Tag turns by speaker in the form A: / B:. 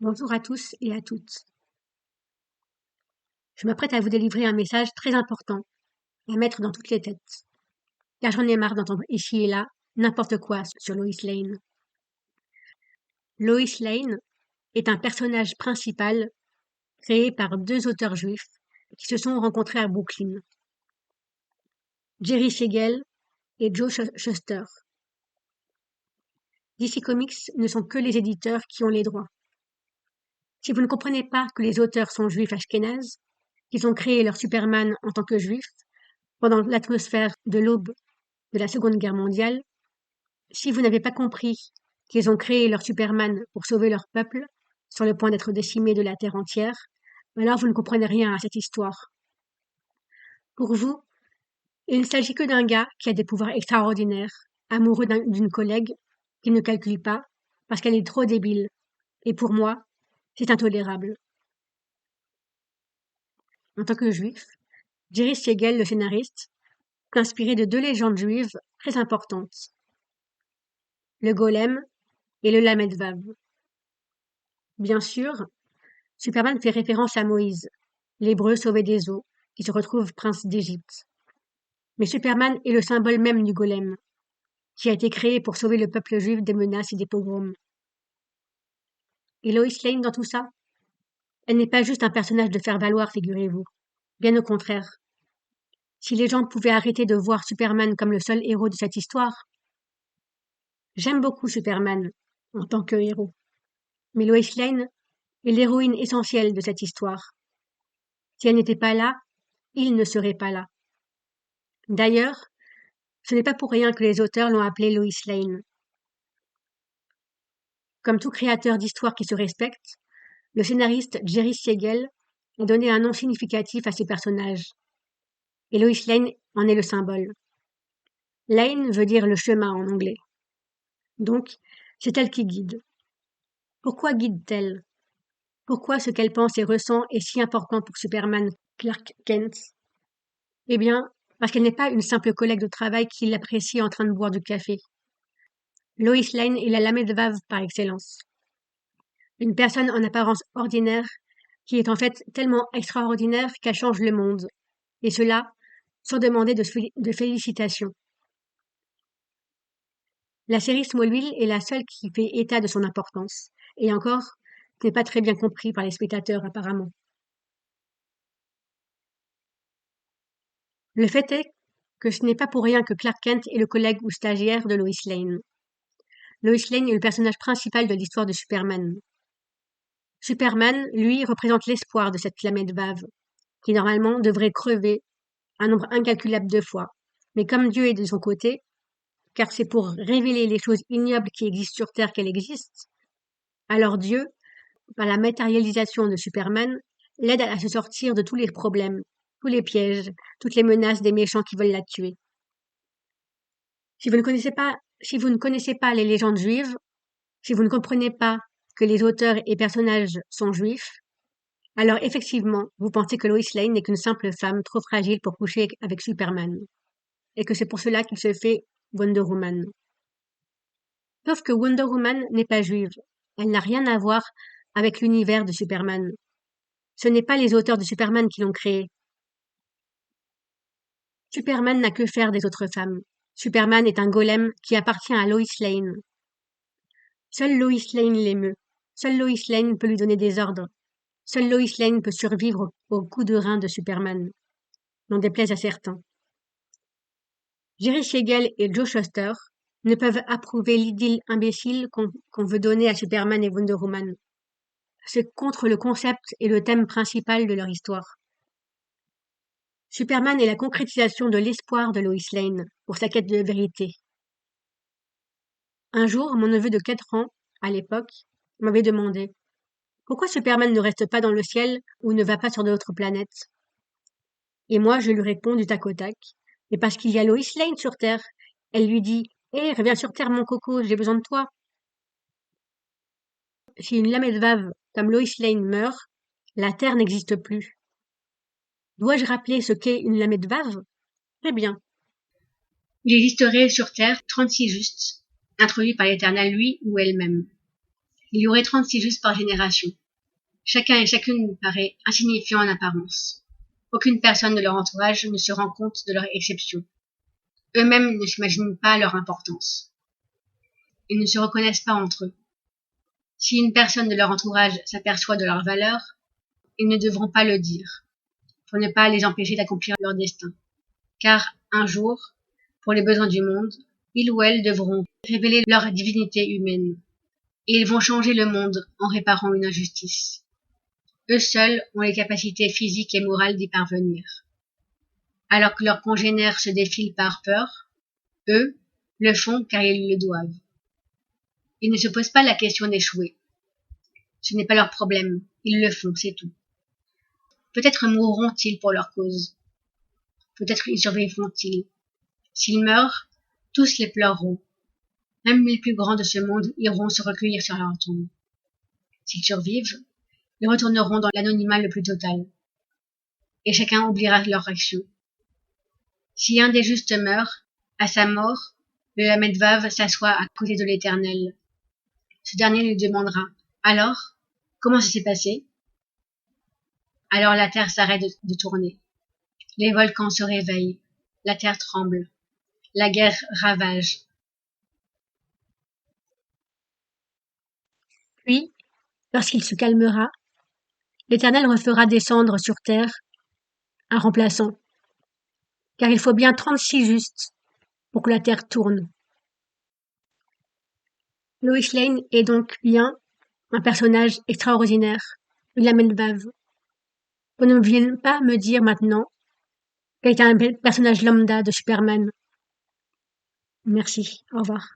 A: Bonjour à tous et à toutes. Je m'apprête à vous délivrer un message très important à mettre dans toutes les têtes, car j'en ai marre d'entendre ici et là n'importe quoi sur Lois Lane. Lois Lane est un personnage principal créé par deux auteurs juifs qui se sont rencontrés à Brooklyn, Jerry Siegel et Joe Shuster. DC Comics ne sont que les éditeurs qui ont les droits. Si vous ne comprenez pas que les auteurs sont juifs ashkénazes, qu'ils ont créé leur Superman en tant que juifs, pendant l'atmosphère de l'aube de la Seconde Guerre mondiale, si vous n'avez pas compris qu'ils ont créé leur Superman pour sauver leur peuple, sur le point d'être décimé de la terre entière, alors vous ne comprenez rien à cette histoire. Pour vous, il ne s'agit que d'un gars qui a des pouvoirs extraordinaires, amoureux d'une collègue qu'il ne calcule pas parce qu'elle est trop débile. Et pour moi, c'est intolérable. En tant que juif, Jerry Siegel, le scénariste, est inspiré de deux légendes juives très importantes. Le golem et le Lamed Vav. Bien sûr, Superman fait référence à Moïse, l'Hébreu sauvé des eaux, qui se retrouve prince d'Égypte. Mais Superman est le symbole même du golem, qui a été créé pour sauver le peuple juif des menaces et des pogroms. Et Lois Lane dans tout ça? Elle n'est pas juste un personnage de faire-valoir, figurez-vous. Bien au contraire. Si les gens pouvaient arrêter de voir Superman comme le seul héros de cette histoire. J'aime beaucoup Superman en tant que héros. Mais Lois Lane est l'héroïne essentielle de cette histoire. Si elle n'était pas là, il ne serait pas là. D'ailleurs, ce n'est pas pour rien que les auteurs l'ont appelée Lois Lane. Comme tout créateur d'histoire qui se respecte, le scénariste Jerry Siegel a donné un nom significatif à ses personnages. Et Lois Lane en est le symbole. Lane veut dire le chemin en anglais. Donc, c'est elle qui guide. Pourquoi guide-t-elle? Pourquoi ce qu'elle pense et ressent est si important pour Superman Clark Kent? Eh bien, parce qu'elle n'est pas une simple collègue de travail qui l'apprécie en train de boire du café. Lois Lane est la Lamed Vav par excellence. Une personne en apparence ordinaire qui est en fait tellement extraordinaire qu'elle change le monde. Et cela sans demander de félicitations. La série Smallville est la seule qui fait état de son importance. Et encore, ce n'est pas très bien compris par les spectateurs apparemment. Le fait est que ce n'est pas pour rien que Clark Kent est le collègue ou stagiaire de Lois Lane. Lois Lane est le personnage principal de l'histoire de Superman. Superman, lui, représente l'espoir de cette Lamed Vav, qui normalement devrait crever un nombre incalculable de fois. Mais comme Dieu est de son côté, car c'est pour révéler les choses ignobles qui existent sur Terre qu'elle existe, alors Dieu, par la matérialisation de Superman, l'aide à se sortir de tous les problèmes, tous les pièges, toutes les menaces des méchants qui veulent la tuer. Si vous ne connaissez pas les légendes juives, si vous ne comprenez pas que les auteurs et personnages sont juifs, alors effectivement, vous pensez que Lois Lane n'est qu'une simple femme trop fragile pour coucher avec Superman, et que c'est pour cela qu'il se fait Wonder Woman. Sauf que Wonder Woman n'est pas juive, elle n'a rien à voir avec l'univers de Superman. Ce n'est pas les auteurs de Superman qui l'ont créé. Superman n'a que faire des autres femmes. Superman est un golem qui appartient à Lois Lane. Seule Lois Lane l'émeut. Seule Lois Lane peut lui donner des ordres. Seule Lois Lane peut survivre au coup de rein de Superman. N'en déplaise à certains. Jerry Siegel et Joe Shuster ne peuvent approuver l'idylle imbécile qu'on veut donner à Superman et Wonder Woman. C'est contre le concept et le thème principal de leur histoire. Superman est la concrétisation de l'espoir de Lois Lane pour sa quête de vérité. Un jour, mon neveu de 4 ans, à l'époque, m'avait demandé « Pourquoi Superman ne reste pas dans le ciel ou ne va pas sur d'autres planètes ?» Et moi, je lui réponds du tac au tac « Mais parce qu'il y a Lois Lane sur Terre. » Elle lui dit « Hé, reviens sur Terre, mon coco, j'ai besoin de toi. » Si une Lamed Vav comme Lois Lane meurt, la Terre n'existe plus. Dois-je rappeler ce qu'est une Lamed Vav? Très bien. Il existerait sur Terre 36 justes, introduits par l'Éternel lui ou elle-même. Il y aurait 36 justes par génération. Chacun et chacune paraît insignifiant en apparence. Aucune personne de leur entourage ne se rend compte de leur exception. Eux-mêmes ne s'imaginent pas leur importance. Ils ne se reconnaissent pas entre eux. Si une personne de leur entourage s'aperçoit de leur valeur, ils ne devront pas le dire, pour ne pas les empêcher d'accomplir leur destin. Car, un jour, pour les besoins du monde, ils ou elles devront révéler leur divinité humaine. Et ils vont changer le monde en réparant une injustice. Eux seuls ont les capacités physiques et morales d'y parvenir. Alors que leurs congénères se défilent par peur, eux le font car ils le doivent. Ils ne se posent pas la question d'échouer. Ce n'est pas leur problème, ils le font, c'est tout. Peut-être mourront-ils pour leur cause. Peut-être y survivront-ils. S'ils meurent, tous les pleureront. Même les plus grands de ce monde iront se recueillir sur leur tombe. S'ils survivent, ils retourneront dans l'anonymat le plus total. Et chacun oubliera leur action. Si un des justes meurt, à sa mort, le Lamedvav s'assoit à côté de l'Éternel. Ce dernier lui demandera « Alors, comment ça s'est passé ?» Alors la terre s'arrête de tourner. Les volcans se réveillent. La terre tremble. La guerre ravage. Puis, lorsqu'il se calmera, l'Éternel refera descendre sur terre un remplaçant. Car il faut bien 36 justes pour que la terre tourne. Lois Lane est donc bien un personnage extraordinaire, une Lamedvav. Vous ne venez pas me dire maintenant qu'elle est un personnage lambda de Superman. Merci, au revoir.